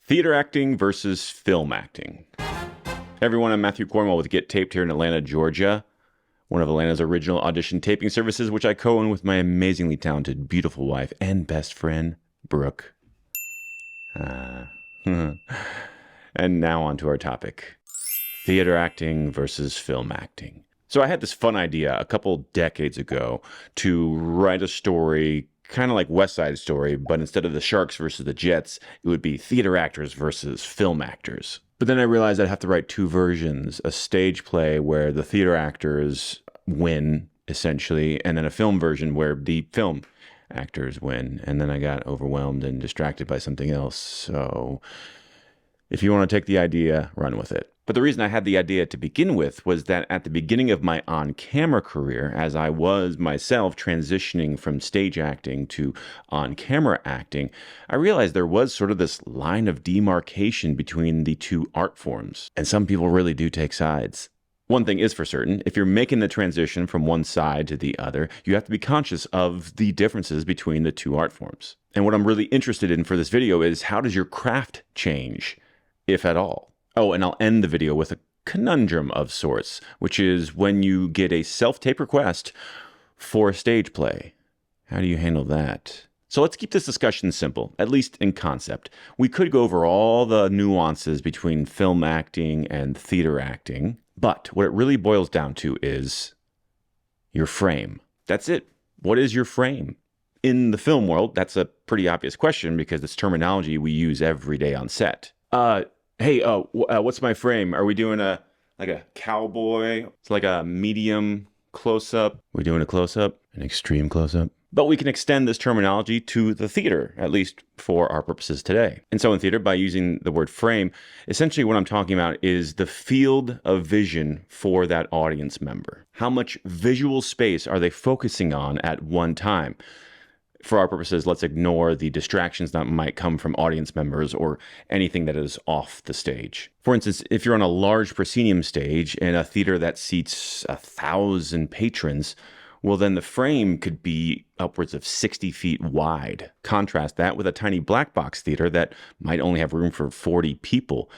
Theater acting versus film acting. Hey everyone, I'm Matthew Cornwell with Get Taped here in Atlanta, Georgia. One of Atlanta's original audition taping services, which I co-own with my amazingly talented, beautiful wife and best friend, Brooke. And now on to our topic. Theater acting versus film acting. So I had this fun idea a couple decades ago to write a story kind of like West Side Story, but instead of the Sharks versus the Jets, it would be theater actors versus film actors. But then I realized I'd have to write two versions, a stage play where the theater actors win, essentially, and then a film version where the film actors win. And then I got overwhelmed and distracted by something else. So if you want to take the idea, run with it. But the reason I had the idea to begin with was that at the beginning of my on-camera career, as I was myself transitioning from stage acting to on-camera acting, I realized there was sort of this line of demarcation between the two art forms. And some people really do take sides. One thing is for certain, if you're making the transition from one side to the other, you have to be conscious of the differences between the two art forms. And what I'm really interested in for this video is, how does your craft change, if at all? Oh, and I'll end the video with a conundrum of sorts, which is when you get a self-tape request for a stage play. How do you handle that? So let's keep this discussion simple, at least in concept. We could go over all the nuances between film acting and theater acting, but what it really boils down to is your frame. That's it. What is your frame? In the film world, that's a pretty obvious question because it's terminology we use every day on set. Hey, what's my frame? Are we doing a cowboy? It's like a medium close-up. We're doing a close-up, an extreme close-up. But we can extend this terminology to the theater, at least for our purposes today. And so in theater, by using the word frame, essentially what I'm talking about is the field of vision for that audience member. How much visual space are they focusing on at one time? For our purposes, let's ignore the distractions that might come from audience members or anything that is off the stage. For instance, if you're on a large proscenium stage in a theater that seats 1,000 patrons, well, then the frame could be upwards of 60 feet wide. Contrast that with a tiny black box theater that might only have room for 40 people.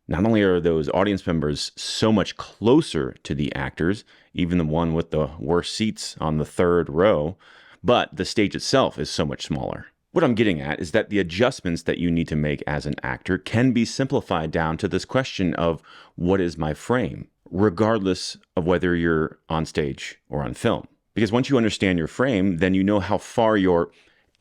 Not only are those audience members so much closer to the actors, even the one with the worst seats on the third row, but the stage itself is so much smaller. What I'm getting at is that the adjustments that you need to make as an actor can be simplified down to this question of, what is my frame? Regardless of whether you're on stage or on film. Because once you understand your frame, then you know how far your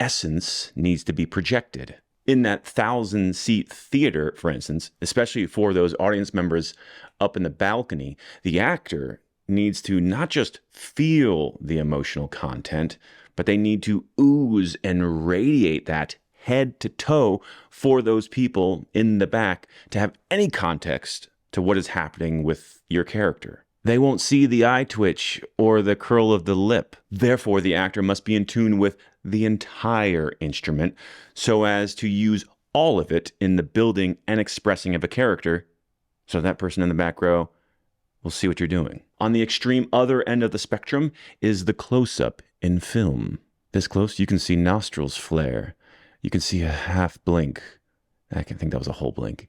essence needs to be projected. In that 1,000-seat theater, for instance, especially for those audience members up in the balcony, the actor needs to not just feel the emotional content, but they need to ooze and radiate that head to toe for those people in the back to have any context to what is happening with your character. They won't see the eye twitch or the curl of the lip. Therefore, the actor must be in tune with the entire instrument so as to use all of it in the building and expressing of a character, so that person in the back row will see what you're doing. On the extreme other end of the spectrum is the close-up in film. This close, you can see nostrils flare. You can see a half blink. I can think that was a whole blink.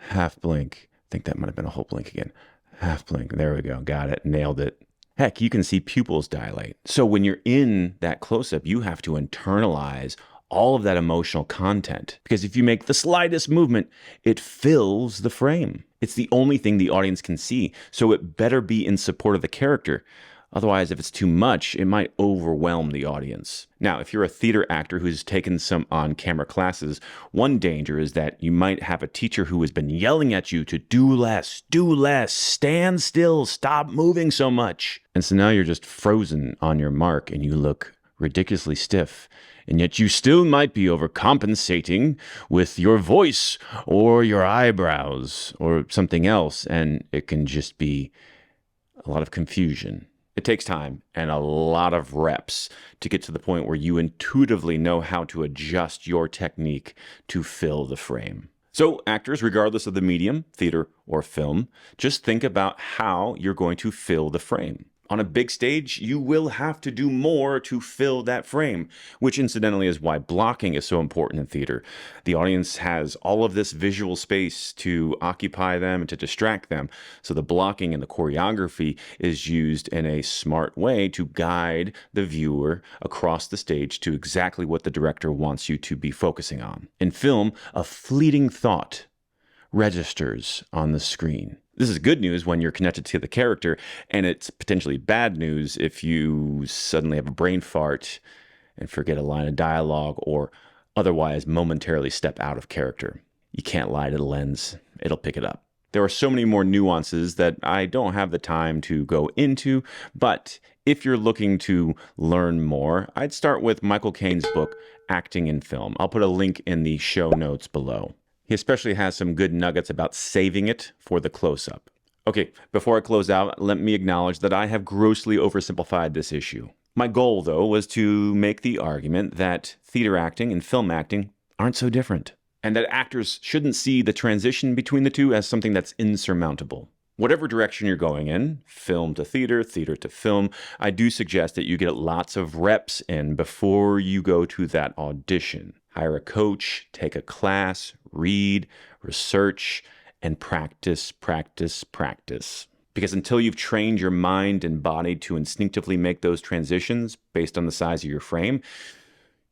Half blink. I think that might have been a whole blink again. Half blink. There we go. Got it. Nailed it. Heck, you can see pupils dilate. So when you're in that close-up, you have to internalize all of that emotional content. Because if you make the slightest movement, it fills the frame. It's the only thing the audience can see, so it better be in support of the character. Otherwise, if it's too much, it might overwhelm the audience. Now, if you're a theater actor who's taken some on-camera classes, one danger is that you might have a teacher who has been yelling at you to do less, stand still, stop moving so much. And so now you're just frozen on your mark and you look ridiculously stiff. And yet you still might be overcompensating with your voice or your eyebrows or something else, and it can just be a lot of confusion. It takes time and a lot of reps to get to the point where you intuitively know how to adjust your technique to fill the frame. So actors, regardless of the medium, theater or film, just think about how you're going to fill the frame. On a big stage, you will have to do more to fill that frame, which incidentally is why blocking is so important in theater. The audience has all of this visual space to occupy them and to distract them. So the blocking and the choreography is used in a smart way to guide the viewer across the stage to exactly what the director wants you to be focusing on. In film, a fleeting thought registers on the screen. This is good news when you're connected to the character, and it's potentially bad news if you suddenly have a brain fart and forget a line of dialogue or otherwise momentarily step out of character. You can't lie to the lens, it'll pick it up. There are so many more nuances that I don't have the time to go into, but if you're looking to learn more, I'd start with Michael Caine's book, Acting in Film. I'll put a link in the show notes below. He especially has some good nuggets about saving it for the close-up. Okay, before I close out, let me acknowledge that I have grossly oversimplified this issue. My goal, though, was to make the argument that theater acting and film acting aren't so different, and that actors shouldn't see the transition between the two as something that's insurmountable. Whatever direction you're going in, film to theater, theater to film, I do suggest that you get lots of reps in before you go to that audition. Hire a coach, take a class, read, research, and practice, practice, practice. Because until you've trained your mind and body to instinctively make those transitions based on the size of your frame,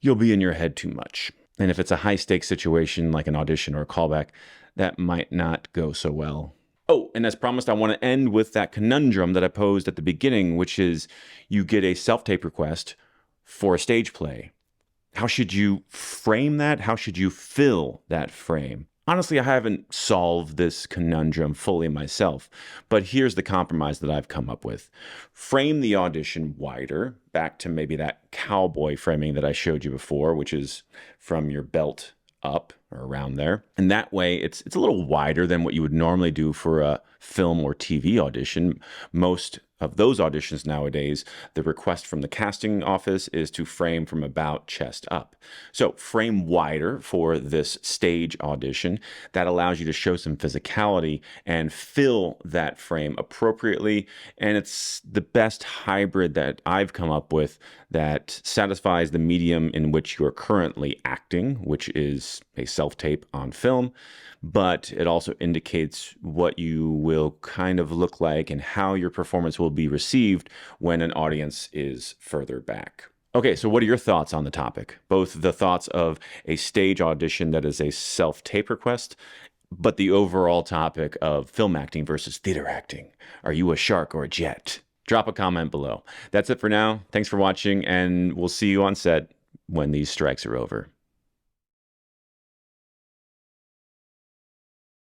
you'll be in your head too much. And if it's a high-stakes situation like an audition or a callback, that might not go so well. Oh, and as promised, I want to end with that conundrum that I posed at the beginning, which is you get a self-tape request for a stage play. How should you frame that? How should you fill that frame? Honestly, I haven't solved this conundrum fully myself, but here's the compromise that I've come up with. Frame the audition wider, back to maybe that cowboy framing that I showed you before, which is from your belt up or around there. And that way it's a little wider than what you would normally do for a film or TV audition. Most of those auditions nowadays, the request from the casting office is to frame from about chest up. So frame wider for this stage audition. That allows you to show some physicality and fill that frame appropriately. And it's the best hybrid that I've come up with that satisfies the medium in which you're currently acting, which is a self-tape on film, but it also indicates what you will kind of look like and how your performance will be received when an audience is further back. Okay, so what are your thoughts on the topic? Both the thoughts of a stage audition that is a self-tape request, but the overall topic of film acting versus theater acting. Are you a shark or a jet? Drop a comment below. That's it for now. Thanks for watching, and we'll see you on set when these strikes are over.